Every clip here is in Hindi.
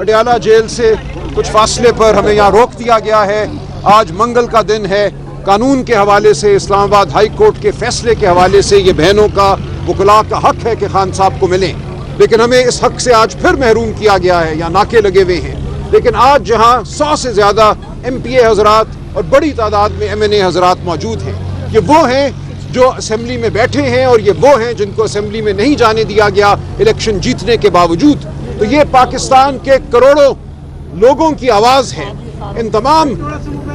अडयाला जेल से कुछ फासले पर हमें यहाँ रोक दिया गया है। आज मंगल का दिन है। कानून के हवाले से, इस्लामाबाद हाई कोर्ट के फैसले के हवाले से ये बहनों का, वकला का हक है कि खान साहब को मिलें, लेकिन हमें इस हक से आज फिर महरूम किया गया है। यहाँ नाके लगे हुए हैं, लेकिन आज जहाँ 100 से ज़्यादा MPA हजरात और बड़ी तादाद में MNA हजरात मौजूद हैं, ये वो हैं जो असम्बली में बैठे हैं और ये वो हैं जिनको असम्बली में नहीं जाने दिया गया इलेक्शन जीतने के बावजूद। तो ये पाकिस्तान के करोड़ों लोगों की आवाज़ है। इन तमाम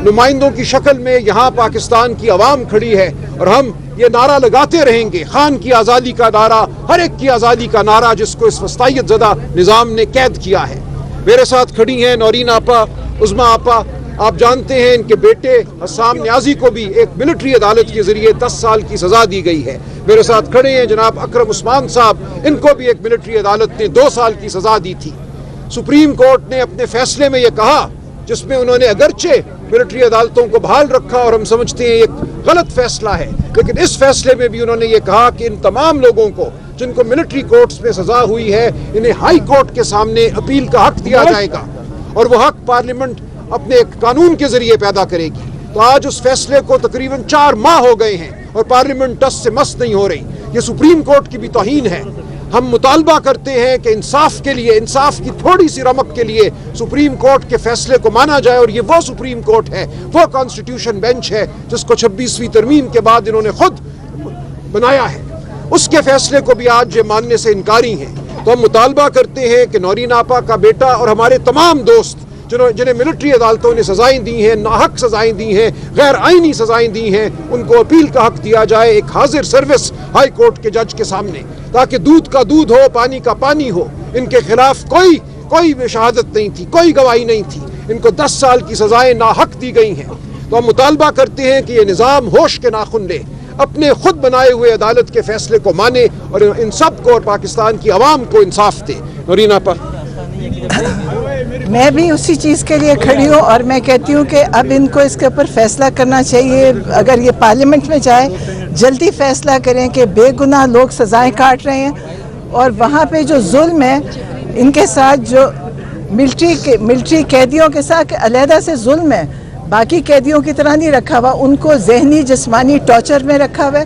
नुमाइंदों की शक्ल में यहाँ पाकिस्तान की आवाम खड़ी है और हम ये नारा लगाते रहेंगे, खान की आज़ादी का नारा, हर एक की आज़ादी का नारा, जिसको इस वस्तायत ज़दा निज़ाम ने कैद किया है। मेरे साथ खड़ी हैं नौरीन आपा, उज़मा आपा। आप जानते हैं इनके बेटे हसाम न्याजी को भी एक मिलिट्री अदालत के जरिए 10 साल की सज़ा दी गई है। मेरे साथ खड़े हैं जनाब अकरम उस्मान साहब, इनको भी एक मिलिट्री अदालत ने 2 साल की सज़ा दी थी। सुप्रीम कोर्ट ने अपने फैसले में ये कहा, जिसमें उन्होंने अगरचे मिलिट्री अदालतों को बहाल रखा और हम समझते हैं एक गलत फैसला है, लेकिन इस फैसले में भी उन्होंने ये कहा कि इन तमाम लोगों को जिनको मिलिट्री कोर्ट्स में सजा हुई है, इन्हें हाई कोर्ट के सामने अपील का हक दिया जाएगा और वह हक पार्लियामेंट अपने एक कानून के जरिए पैदा करेगी। तो आज उस फैसले को तकरीबन 4 माह हो गए हैं और पार्लियामेंट टस से मस नहीं हो रही। ये सुप्रीम कोर्ट की भी तौहीन है। हम मुतालबा करते हैं कि इंसाफ के लिए, इंसाफ की थोड़ी सी रमक के लिए सुप्रीम कोर्ट के फैसले को माना जाए और ये वो सुप्रीम कोर्ट है, वो कॉन्स्टिट्यूशन बेंच है जिसको 26वीं तरमीम के बाद इन्होंने खुद बनाया है। उसके फैसले को भी आज ये मानने से इनकारी हैं। तो हम मुतालबा करते हैं कि नौरीन आपा का बेटा और हमारे तमाम दोस्त जिन्हें मिलिट्री अदालतों ने सजाएं दी हैं, नाहक सजाएं दी हैं, गैर आईनी सजाएं दी हैं, उनको अपील का हक दिया जाए एक हाजिर सर्विस हाई कोर्ट के जज के सामने, ताकि दूध का दूध हो, पानी का पानी हो। इनके खिलाफ कोई शहादत नहीं थी, कोई गवाही नहीं थी। इनको 10 साल की सजाएं नाहक दी गई हैं। तो हम मुतालबा करते हैं कि ये निज़ाम होश के नाखुन ले, अपने खुद बनाए हुए अदालत के फैसले को माने और इन सब को और पाकिस्तान की आवाम को इंसाफ दे। नौरीन आपा, मैं भी उसी चीज़ के लिए खड़ी हूँ और मैं कहती हूँ कि अब इनको इसके ऊपर फैसला करना चाहिए। अगर ये पार्लियामेंट में जाए, जल्दी फैसला करें कि बेगुनाह लोग सजाएं काट रहे हैं और वहाँ पे जो जुल्म है इनके साथ, जो मिलिट्री कैदियों के साथ अलहदा से जुल्म है, बाकी कैदियों की तरह नहीं रखा हुआ, उनको जहनी जिस्मानी टॉर्चर में रखा हुआ है।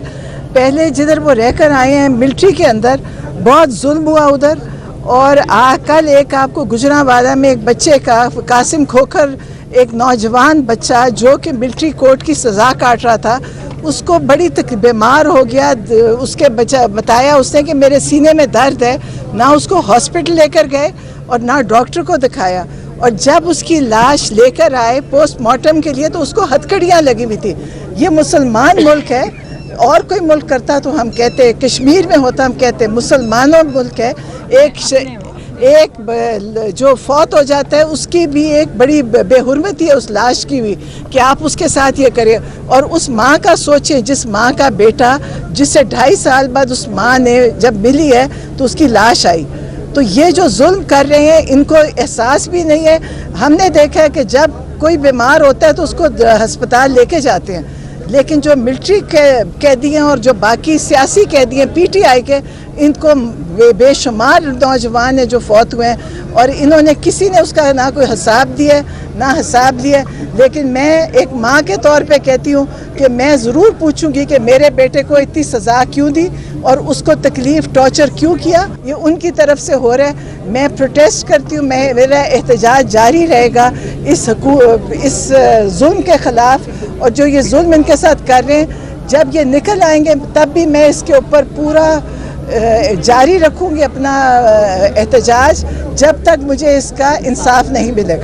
पहले जिधर वो रहकर आए हैं मिलिट्री के अंदर, बहुत जुल्म हुआ उधर। और कल एक आपको गुजरांवाला में एक बच्चे का, कासिम खोखर, एक नौजवान बच्चा जो कि मिलिट्री कोर्ट की सज़ा काट रहा था, उसको बड़ी बीमार हो गया। उसके बताया उसने कि मेरे सीने में दर्द है। ना उसको हॉस्पिटल लेकर गए और ना डॉक्टर को दिखाया, और जब उसकी लाश लेकर आए पोस्टमार्टम के लिए तो उसको हथकड़ियाँ लगी हुई थी। ये मुसलमान मुल्क है, और कोई मुल्क करता तो हम कहते, कश्मीर में होता हम कहते मुसलमानों मुल्क है। एक जो फौत हो जाता है उसकी भी एक बड़ी बेहुरमती है उस लाश की भी, कि आप उसके साथ ये करें। और उस माँ का सोचें, जिस माँ का बेटा, जिससे 2.5 साल बाद उस माँ ने जब मिली है तो उसकी लाश आई। तो ये जो जुल्म कर रहे हैं इनको एहसास भी नहीं है। हमने देखा है कि जब कोई बीमार होता है तो उसको अस्पताल लेके जाते हैं, लेकिन जो मिलिट्री कैदी हैं और जो बाकी सियासी कैदी हैं PTI के, इनको बेशुमार नौजवान हैं जो फौत हुए हैं और इन्होंने किसी ने उसका ना कोई हिसाब दिया ना हिसाब लिया। लेकिन मैं एक माँ के तौर पे कहती हूँ कि मैं ज़रूर पूछूंगी कि मेरे बेटे को इतनी सज़ा क्यों दी और उसको तकलीफ़ टॉर्चर क्यों किया। ये उनकी तरफ से हो रहा है। मैं प्रोटेस्ट करती हूँ, मेरा एहतजाज जारी रहेगा इस जुल्म के ख़िलाफ़। और जो ये जुल्म इनके साथ कर रहे हैं, जब ये निकल आएंगे तब भी मैं इसके ऊपर पूरा जारी रखूँगी अपना एहतजाज, जब तक मुझे इसका इंसाफ नहीं मिलेगा।